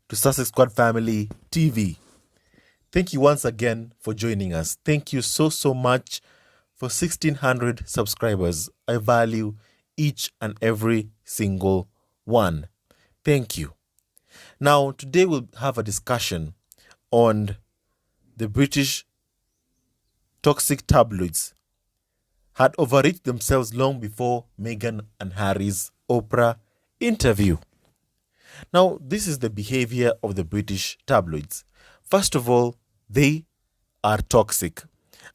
to Sussex Squad Family TV. Thank you once again for joining us. Thank you so much for 1,600 subscribers. I value each and every single one. Thank you. Now, today we'll have a discussion on the British toxic tabloids had overreached themselves long before Meghan and Harry's Oprah interview. Now, this is the behavior of the British tabloids. First of all, they are toxic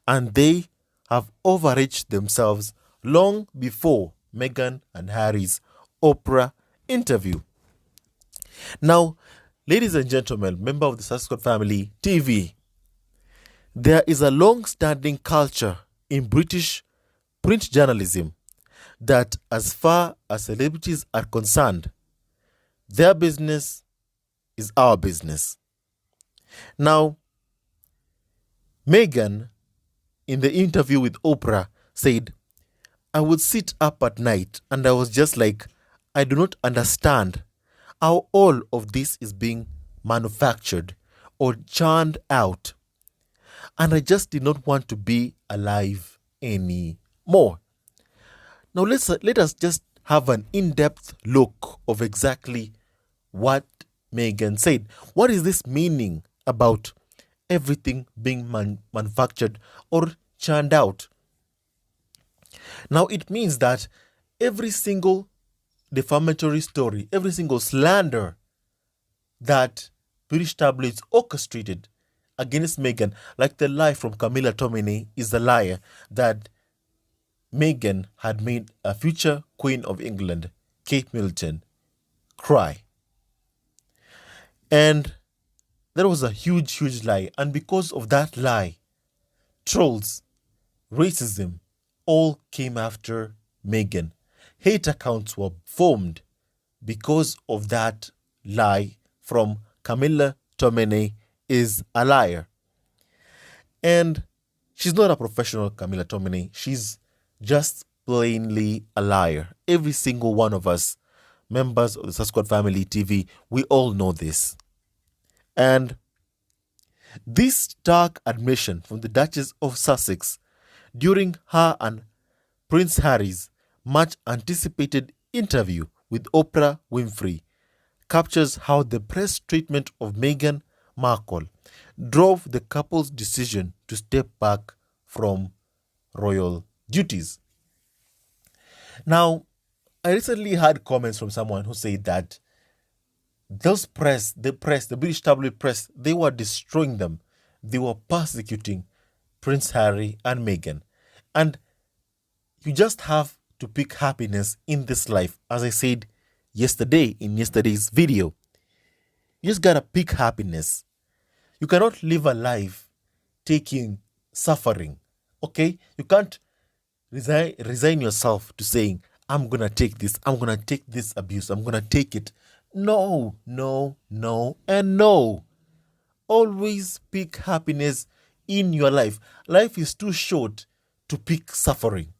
and they have overreached themselves long before Meghan and Harry's Oprah interview. Now, ladies and gentlemen, member of the Sussex Squad Family TV, there is a long-standing culture in British print journalism that as far as celebrities are concerned, their business is our business. Now, Meghan, in the interview with Oprah, said, I would sit up at night and I was just like, I do not understand how all of this is being manufactured or churned out. And I just did not want to be alive anymore. Now let us just have an in-depth look of exactly what Meghan said. What is this meaning about everything being manufactured or churned out? Now it means that every single defamatory story, every single slander that British tabloids orchestrated against Meghan, like the lie from Camilla Tominey is the liar that Meghan had made a future Queen of England, Kate Middleton, cry. And that was a huge lie. And because of that lie, trolls, racism, all came after Meghan. Hate accounts were formed because of that lie from Camilla Tominey is a liar. And she's not a professional, Camilla Tominey. She's just plainly a liar. Every single one of us, members of the Sussex Squad Family TV, we all know this. And this stark admission from the Duchess of Sussex during her and Prince Harry's much anticipated interview with Oprah Winfrey captures how the press treatment of Meghan Markle drove the couple's decision to step back from royal duties. Now, I recently had comments from someone who said that the British tabloid press, they were destroying them. They were persecuting Prince Harry and Meghan. And you just have to pick happiness in this life. As I said yesterday in yesterday's video, you just gotta pick happiness. You cannot live a life taking suffering, okay? You can't resign yourself to saying, I'm gonna take this, I'm gonna take this abuse, I'm gonna take it. No, and no. Always pick happiness in your life. Life is too short to pick suffering.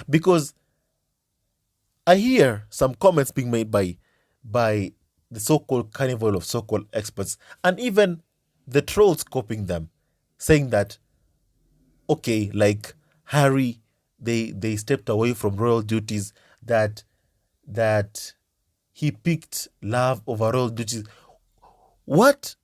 Because I hear some comments being made by the so-called carnival of so-called experts, and even the trolls copying them, saying that, okay, like Harry, they stepped away from royal duties, that he picked love over royal duties. What?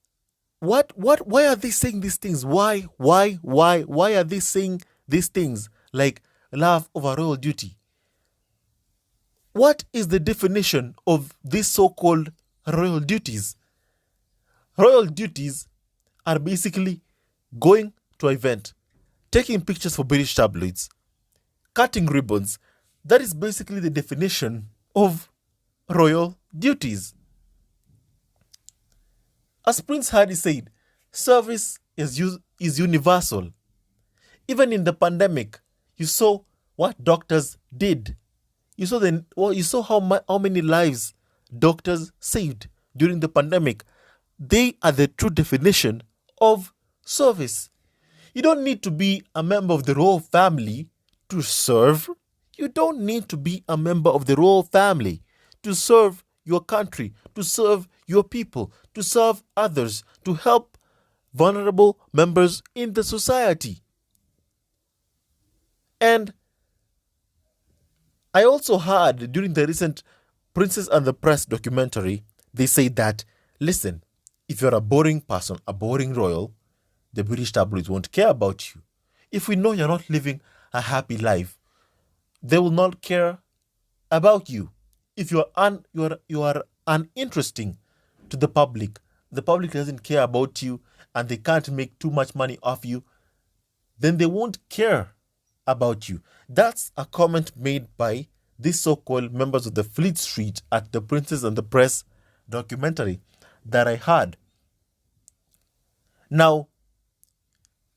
Why are they saying these things? Why are they saying these things like love over royal duty? What is the definition of these so-called royal duties? Royal duties are basically going to an event, taking pictures for British tabloids, cutting ribbons. That is basically the definition of royal duties. As Prince Harry said, service is universal. Even in the pandemic, you saw what doctors did. You saw how many lives doctors saved during the pandemic. They are the true definition of service. You don't need to be a member of the royal family to serve. You don't need to be a member of the royal family to serve your country, to serve your people, to serve others, to help vulnerable members in the society. And I also heard during the recent Princess and the Press documentary, they say that, listen, if you're a boring person, a boring royal, the British tabloids won't care about you. If we know you're not living a happy life, they will not care about you. If you are uninteresting to the public doesn't care about you, and they can't make too much money off you, then they won't care about you. That's a comment made by these so-called members of the Fleet Street at the Princess and the Press documentary that I heard. Now,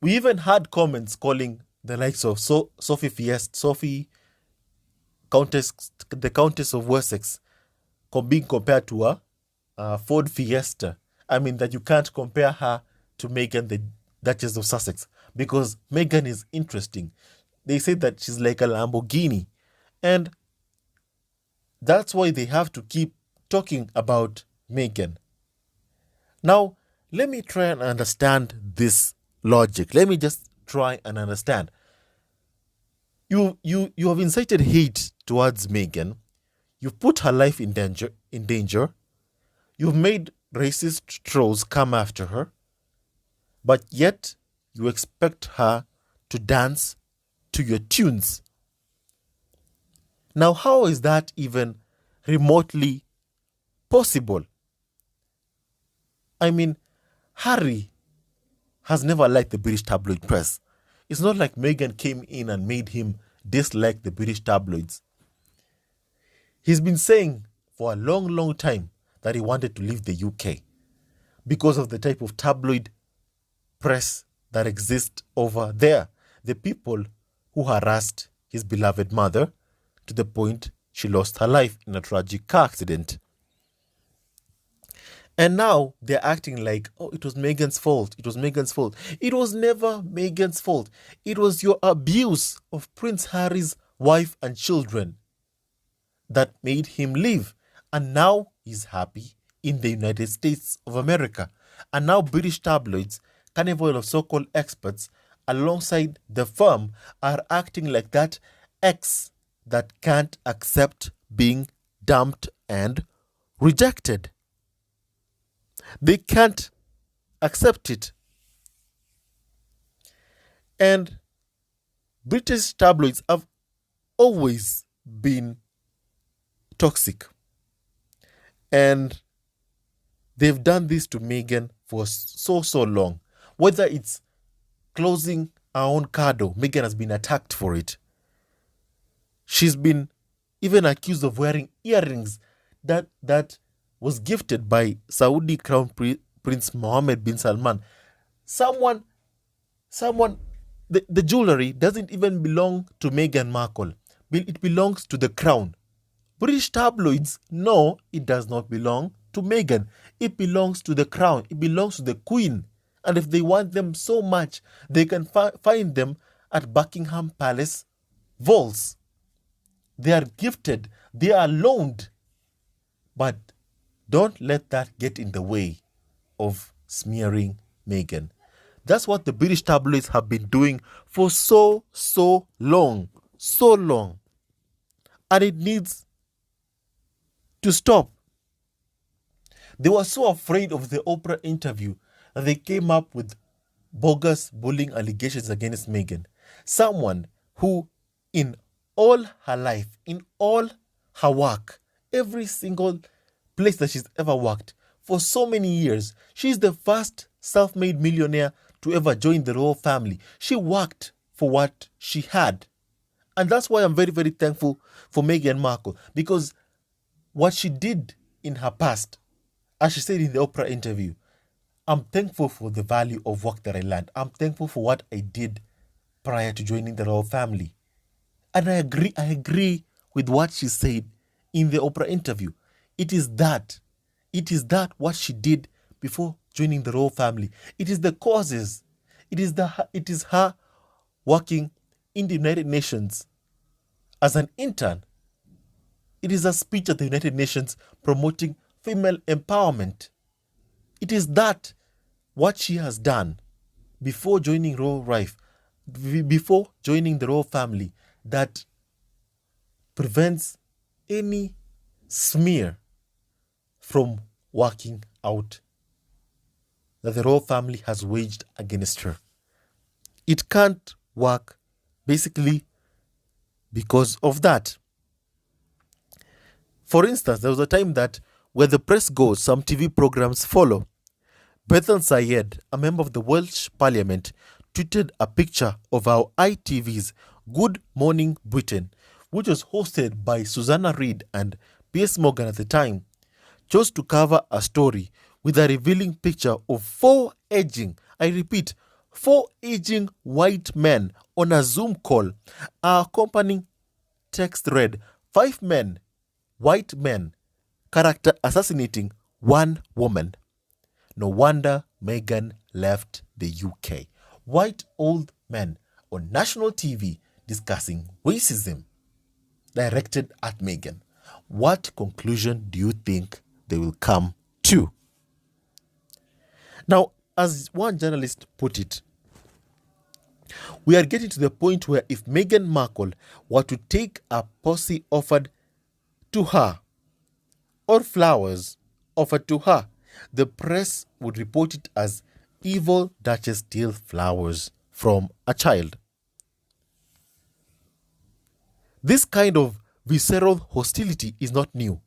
we even had comments calling the likes of Sophie, the Countess of Wessex, being compared to a Ford Fiesta. I mean, that you can't compare her to Meghan, the Duchess of Sussex, because Meghan is interesting. They say that she's like a Lamborghini. And that's why they have to keep talking about Meghan. Now, let me try and understand this logic. Let me just try and understand. You have incited hate towards Meghan. You've put her life in danger. You've made racist trolls come after her. But yet, you expect her to dance to your tunes. Now, how is that even remotely possible? I mean, Harry has never liked the British tabloid press. It's not like Meghan came in and made him dislike the British tabloids. He's been saying for a long, long time that he wanted to leave the UK because of the type of tabloid press that exists over there. The people who harassed his beloved mother to the point she lost her life in a tragic car accident. And now they're acting like, oh, it was Meghan's fault. It was Meghan's fault. It was never Meghan's fault. It was your abuse of Prince Harry's wife and children that made him leave. And now he's happy in the United States of America. And now British tabloids, carnival of so-called experts, alongside the firm, are acting like that ex that can't accept being dumped and rejected. They can't accept it. And British tabloids have always been toxic. And they've done this to Meghan for so long. Whether it's closing our own cardo, Meghan has been attacked for it. She's been even accused of wearing earrings that was gifted by Saudi Crown Prince Mohammed bin Salman. The jewelry doesn't even belong to Meghan Markle. It belongs to the crown. British tabloids know it does not belong to Meghan. It belongs to the crown. It belongs to the queen. And if they want them so much, they can find them at Buckingham Palace vaults. They are gifted. They are loaned. But don't let that get in the way of smearing Meghan. That's what the British tabloids have been doing for so long. So long. And it needs to stop. They were so afraid of the Oprah interview that they came up with bogus bullying allegations against Meghan. Someone who, in all her life, in all her work, every single place that she's ever worked, for so many years, she's the first self-made millionaire to ever join the royal family. She worked for what she had. And that's why I'm very, very thankful for Meghan Markle, because what she did in her past, as she said in the Oprah interview, I'm thankful for the value of work that I learned. I'm thankful for what I did prior to joining the royal family. And I agree with what she said in the Oprah interview. It is that what she did before joining the royal family. It is the causes. It is her working in the United Nations as an intern. It is a speech at the United Nations promoting female empowerment. It is that what she has done before joining before joining the royal family, that prevents any smear from working out that the royal family has waged against her. It can't work basically because of that. For instance, there was a time that where the press goes, some TV programs follow. Bethan Sayed, a member of the Welsh Parliament, tweeted a picture of our ITV's Good Morning Britain, which was hosted by Susanna Reid and Piers Morgan at the time, chose to cover a story with a revealing picture of four aging white men on a Zoom call. Our accompanying text read, 5 men, white men, character assassinating one woman. No wonder Meghan left the UK. White old men on national TV discussing racism directed at Meghan. What conclusion do you think they will come to? Now, as one journalist put it, we are getting to the point where if Meghan Markle were to take a posse offered to her or flowers offered to her, the press would report it as evil Duchess steals flowers from a child. This kind of visceral hostility is not new.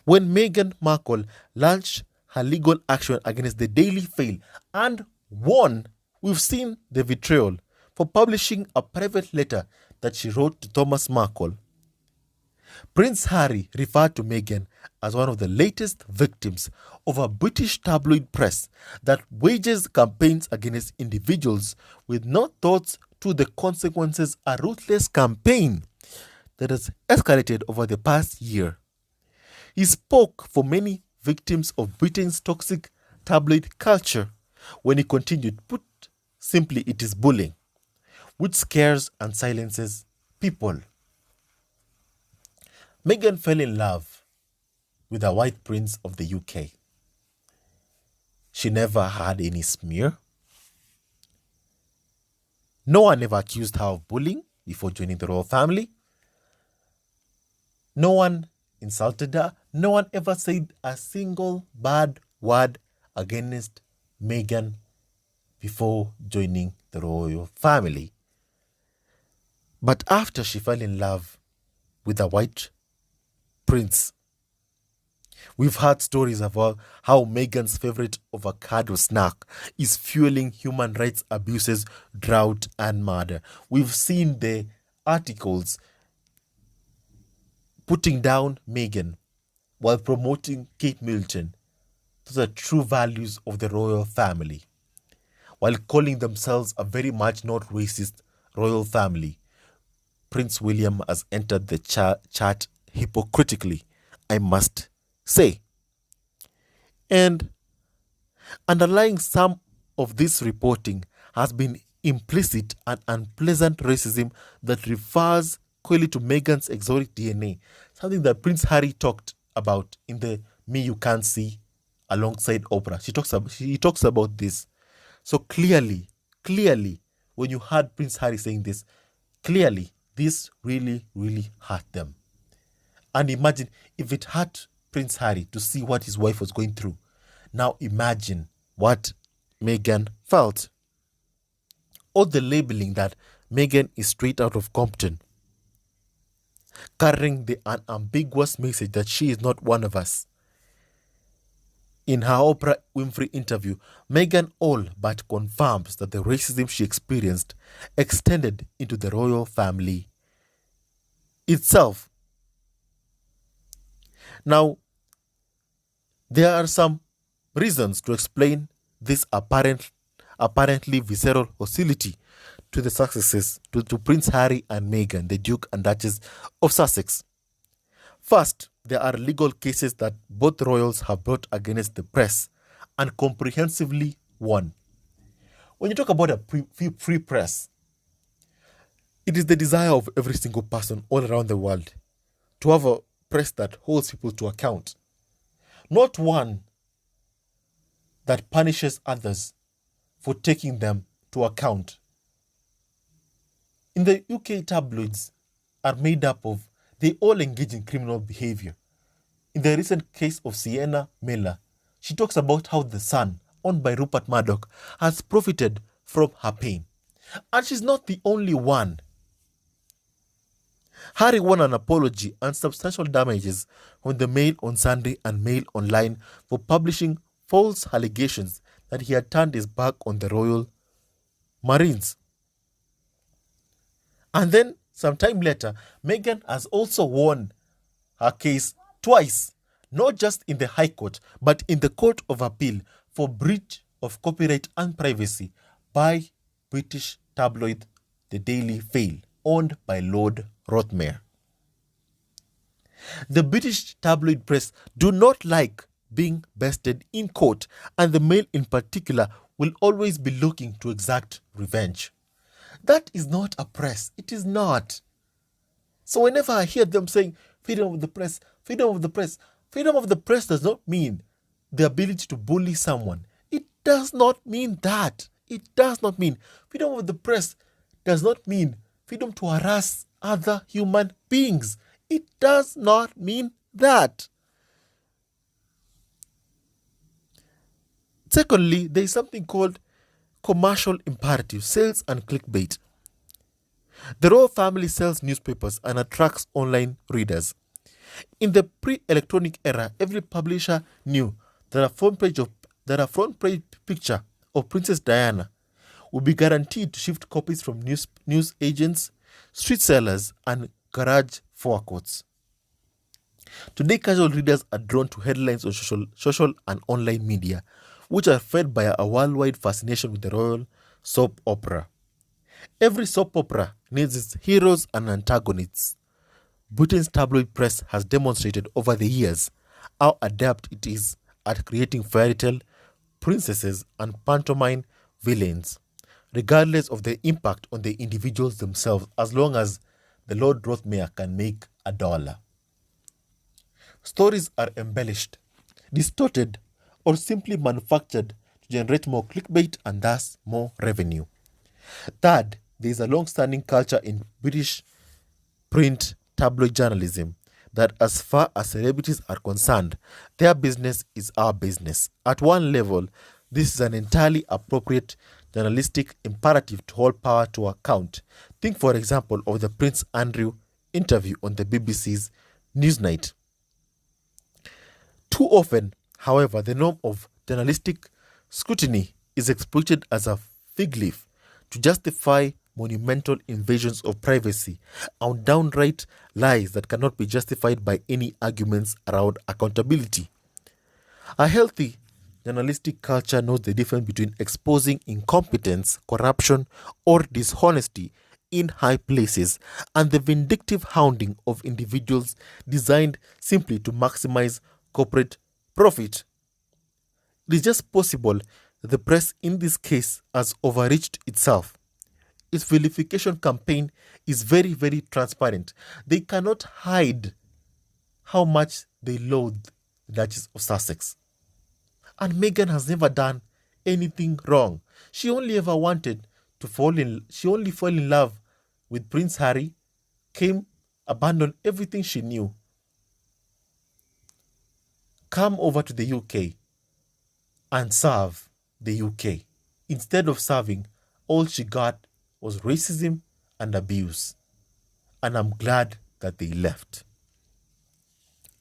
When Meghan Markle launched her legal action against the Daily Mail and won, we've seen the vitriol for publishing a private letter that she wrote to Thomas Markle. Prince Harry referred to Meghan as one of the latest victims of a British tabloid press that wages campaigns against individuals with no thoughts to the consequences, a ruthless campaign that has escalated over the past year. He spoke for many victims of Britain's toxic tabloid culture when he continued, put simply, it is bullying, which scares and silences people. Meghan fell in love with a white prince of the UK. She never had any smear. No one ever accused her of bullying before joining the royal family. No one insulted her. No one ever said a single bad word against Meghan before joining the royal family. But after she fell in love with a white prince, we've heard stories about how Meghan's favorite avocado snack is fueling human rights abuses, drought, and murder. We've seen the articles putting down Meghan while promoting Kate Middleton. Those are true values of the royal family. While calling themselves a very much not racist royal family, Prince William has entered the chat hypocritically, I must say. And underlying some of this reporting has been implicit and unpleasant racism that refers clearly to Meghan's exotic DNA, something that Prince Harry talked about in the Me You Can't See alongside Oprah. He talks about this. So clearly, when you heard Prince Harry saying this, clearly this really, really hurt them. And imagine if it hurt Prince Harry to see what his wife was going through. Now imagine what Meghan felt. Or the labeling that Meghan is straight out of Compton, carrying the unambiguous message that she is not one of us. In her Oprah Winfrey interview, Meghan all but confirms that the racism she experienced extended into the royal family itself. Now, there are some reasons to explain this apparently visceral hostility to the successes to Prince Harry and Meghan, the Duke and Duchess of Sussex. First, there are legal cases that both royals have brought against the press and comprehensively won. When you talk about a free press, it is the desire of every single person all around the world to have a press that holds people to account, not one that punishes others for taking them to account. In the UK, tabloids are made up of, they all engage in criminal behavior. In the recent case of Sienna Miller, she talks about how the Sun, owned by Rupert Murdoch, has profited from her pain. And she's not the only one. Harry won an apology and substantial damages from the Mail on Sunday and Mail Online for publishing false allegations that he had turned his back on the Royal Marines. And then, sometime later, Meghan has also won her case twice, not just in the High Court, but in the Court of Appeal for breach of copyright and privacy by British tabloid The Daily Mail, owned by Lord Rothermere. The British tabloid press do not like being bested in court, and the Mail in particular will always be looking to exact revenge. That is not a press. It is not. So whenever I hear them saying freedom of the press, freedom of the press, freedom of the press does not mean the ability to bully someone. It does not mean that. It does not mean. Freedom of the press does not mean freedom to harass other human beings. It does not mean that. Secondly, there is something called commercial imperative, sales and clickbait. The royal family sells newspapers and attracts online readers. In the pre-electronic era, every publisher knew that a front page picture of Princess Diana would be guaranteed to shift copies from news agents, street sellers, and garage forecourts. Today, casual readers are drawn to headlines on social and online media, which are fed by a worldwide fascination with the royal soap opera. Every soap opera needs its heroes and antagonists. Britain's tabloid press has demonstrated over the years how adept it is at creating fairy tale princesses and pantomime villains, regardless of their impact on the individuals themselves, as long as the Lord Rothermere can make $1. Stories are embellished, distorted, or simply manufactured to generate more clickbait and thus more revenue. Third, there is a long-standing culture in British print tabloid journalism that as far as celebrities are concerned, their business is our business. At one level, this is an entirely appropriate journalistic imperative to hold power to account. Think, for example, of the Prince Andrew interview on the BBC's Newsnight. Too often, however, the norm of journalistic scrutiny is exploited as a fig leaf to justify monumental invasions of privacy and downright lies that cannot be justified by any arguments around accountability. A healthy journalistic culture knows the difference between exposing incompetence, corruption, or dishonesty in high places and the vindictive hounding of individuals designed simply to maximize corporate profit. It is just possible that the press in this case has overreached itself. Its vilification campaign is very, very transparent. They cannot hide how much they loathe the Duchess of Sussex. And Meghan has never done anything wrong. She only ever wanted to fell in love with Prince Harry, abandoned everything she knew, come over to the UK and serve the UK. Instead of serving, all she got was racism and abuse. And I'm glad that they left.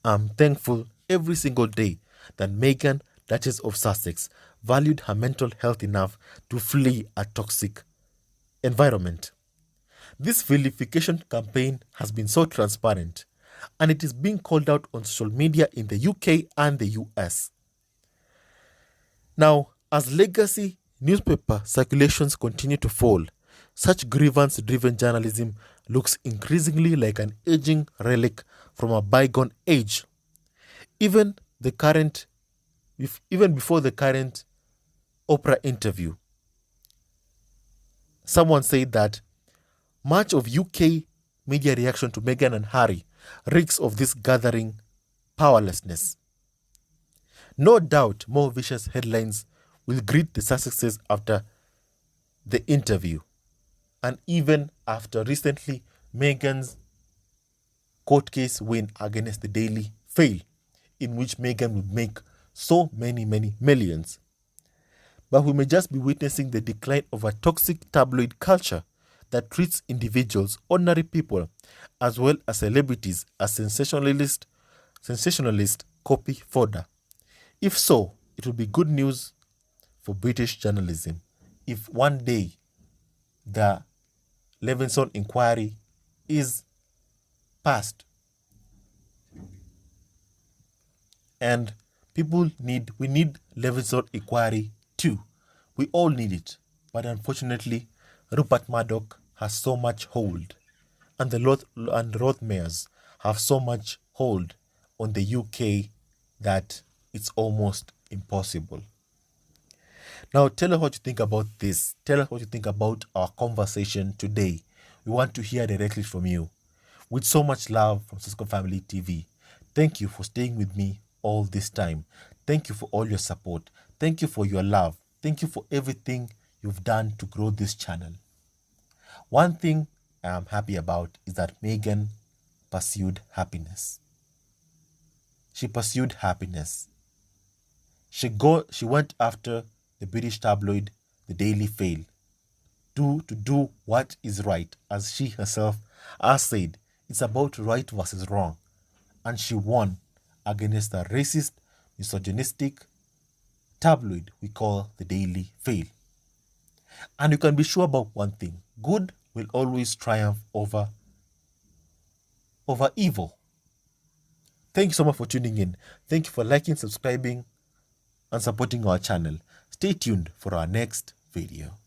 I'm thankful every single day that Meghan, Duchess of Sussex, valued her mental health enough to flee a toxic environment. This vilification campaign has been so transparent, and it is being called out on social media in the UK and the US. Now, as legacy newspaper circulations continue to fall, such grievance-driven journalism looks increasingly like an aging relic from a bygone age. Even before the current Oprah interview, someone said that much of UK media reaction to Meghan and Harry reeks of this gathering powerlessness. No doubt more vicious headlines will greet the successes after the interview, and even after recently Meghan's court case win against the Daily fail, in which Meghan would make so many millions. But we may just be witnessing the decline of a toxic tabloid culture that treats individuals, ordinary people, as well as celebrities as sensationalist copy fodder. If so, it will be good news for British journalism if one day the Levinson inquiry is passed and we need Levinson inquiry too. We all need it, but unfortunately Rupert Murdoch has so much hold, and the Rothmayers have so much hold on the UK that it's almost impossible. Now tell us what you think about this. Tell us what you think about our conversation today. We want to hear directly from you. With so much love from Cisco Family TV. Thank you for staying with me all this time. Thank you for all your support. Thank you for your love. Thank you for everything you've done to grow this channel. One thing I am happy about is that Meghan pursued happiness. She pursued happiness. She went after the British tabloid, the Daily Fail, to do what is right, as she herself has said. It's about right versus wrong. And she won against a racist, misogynistic tabloid we call the Daily Fail. And you can be sure about one thing. Good will always triumph over evil. Thank you so much for tuning in. Thank you for liking, subscribing, and supporting our channel. Stay tuned for our next video.